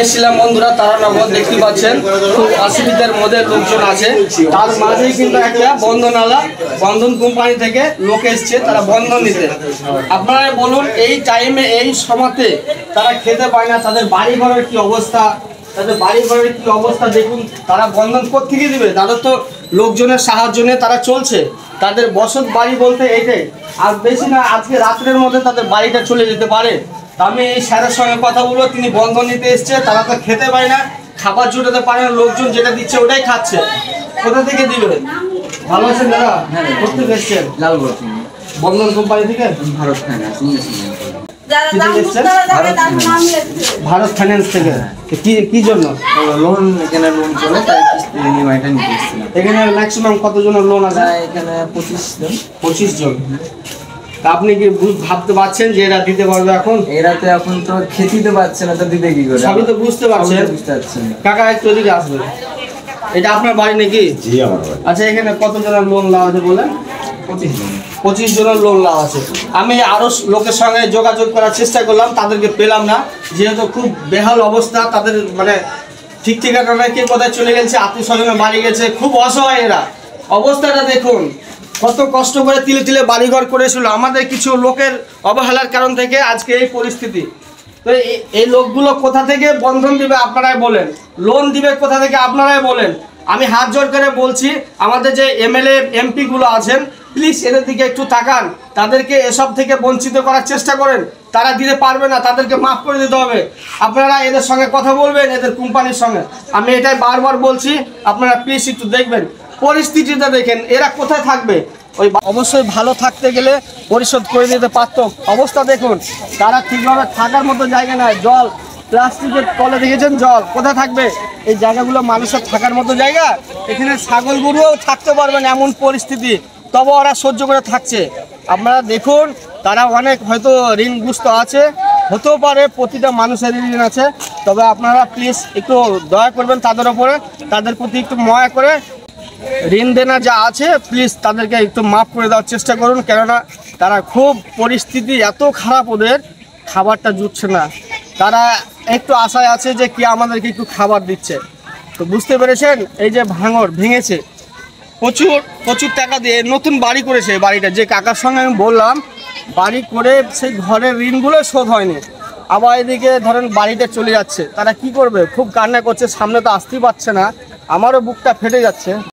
এসেছিলাম বন্ধুরা তারানগর দেখতে পাচ্ছেন খুব অসুবিধার মধ্যে লোকজন আছে। তার মাঝেই কিন্তু একটা বন্ধন কোম্পানি থেকে লোক এসছে, তারা বন্ধন নিতে। আপনারা বলুন এই টাইমে এই সময়তে তারা খেতে পায় না, তাদের বাড়ি ঘরের কি অবস্থা, দেখুন। তারা বন্ধন কোত্থেকে দিবে? তাদের তো লোকজনের সাহায্য নিয়ে তারা চলছে। তাদের বসত বাড়ি বলতে এইটাই, আর বেশি না। আজকে রাত্রের মধ্যে তাদের বাড়িটা চলে যেতে পারে। আমি এই স্যারের সঙ্গে কথা বলবো, তিনি বন্ধন নিতে এসছে। তারা তো খেতে পায় না, খাবার জুটাতে পারে না, লোকজন যেটা দিচ্ছে ওটাই খাচ্ছে। কোথা থেকে দিবে? ভালো আছেন দাদা? করতে এসছেন বন্ধন কোম্পানি থেকে? ভারত ফাইন্যান্স থেকে। কি জন্য লোন? এখানে লোন চলে, তাই ইএমআইটা নিতে এসেছিলাম। এখানে ম্যাক্সিমাম কতজনের লোন আছে? এখানে 25 জন। আপনি কি ভাবতে পারছেন যে এরা দিতে পারবে? এরা তো এখন তো খেতে পারছে না, তো দিতে কি করে? সবই তো বুঝতে পারছেন। কাকা একটু এদিকে আসবেন। এটা আপনার বাড়ি নাকি? জি, আমার বাড়ি। আচ্ছা, এখানে কত জনের লোন নেওয়া আছে বলেন? 25 জনের লোন নেওয়া আছে। আমি আরো লোকের সঙ্গে যোগাযোগ করার চেষ্টা করলাম, তাদেরকে পেলাম না। যেহেতু খুব বেহাল অবস্থা, তাদের মানে ঠিক ঠিকানা নাই, কে কোথায় চলে গেছে, আত্মীয় স্বজনের বাড়ি গেছে, খুব অসহায় এরা। অবস্থাটা দেখুন, কত কষ্ট করে তিলে তিলে বাড়িঘর করেছিল। আমাদের কিছু লোকের অবহেলার কারণ থেকে আজকে এই পরিস্থিতি। তো এই লোকগুলো কোথা থেকে বন্ধন দিবে আপনারাই বলেন, লোন দিবে কোথা থেকে আপনারাই বলেন। আমি হাত জোর করে বলছি, আমাদের যে এমএলএ এমপি গুলো আছেন, প্লিজ এদের দিকে একটু তাকান। তাদেরকে এসব থেকে বঞ্চিত করার চেষ্টা করেন। তারা দিতে পারবে না, তাদেরকে মাফ করে দিতে হবে। আপনারা এদের সঙ্গে কথা বলবেন, এদের কোম্পানির সঙ্গে। আমি এটাই বারবার বলছি, আপনারা প্লিজ একটু দেখবেন পরিস্থিতিটা, দেখেন এরা কোথায় থাকবে। ওই অবশ্যই ভালো থাকতে গেলে পরিশোধ করে দিতে পারত। অবস্থা দেখুন, তারা ঠিকভাবে থাকার মতো জায়গা নাই। জল, প্লাস্টিকের তলে দেখেছেন জল, কোথায় থাকবে? এই জায়গাগুলো মানুষের থাকার মতো জায়গা? এখানে ছাগল গরুও থাকতে পারবেন এমন পরিস্থিতি, তবে ওরা সহ্য করে থাকছে। আপনারা দেখুন, তারা অনেক হয়তো ঋণগ্রস্ত আছে, হতেও পারে, প্রতিটা মানুষের ঋণ আছে। তবে আপনারা প্লিজ একটু দয়া করবেন তাদের ওপরে, তাদের প্রতি একটু মায়া করে ঋণ দেনা যা আছে প্লিজ তাদেরকে একটু মাফ করে দেওয়ার চেষ্টা করুন। কেননা তারা খুব পরিস্থিতি এত খারাপ, ওদের খাবারটা জুটছে না। তারা একটু আশায় আছে যে কি আমাদেরকে একটু খাবার দিচ্ছে। তো বুঝতে পেরেছেন, এই যে ভেঙেছে প্রচুর টাকা দিয়ে নতুন বাড়ি করেছে। বাড়িটা যে কাকার সঙ্গে আমি বললাম, বাড়ি করে সেই ঘরের ঋণগুলো শোধ হয়নি। আবার এদিকে ধরেন বাড়িটা চলে যাচ্ছে, তারা কি করবে? খুব কান্না করছে, সামনে তো আসতেই পারছে না। আমারও বুকটা ফেটে যাচ্ছে।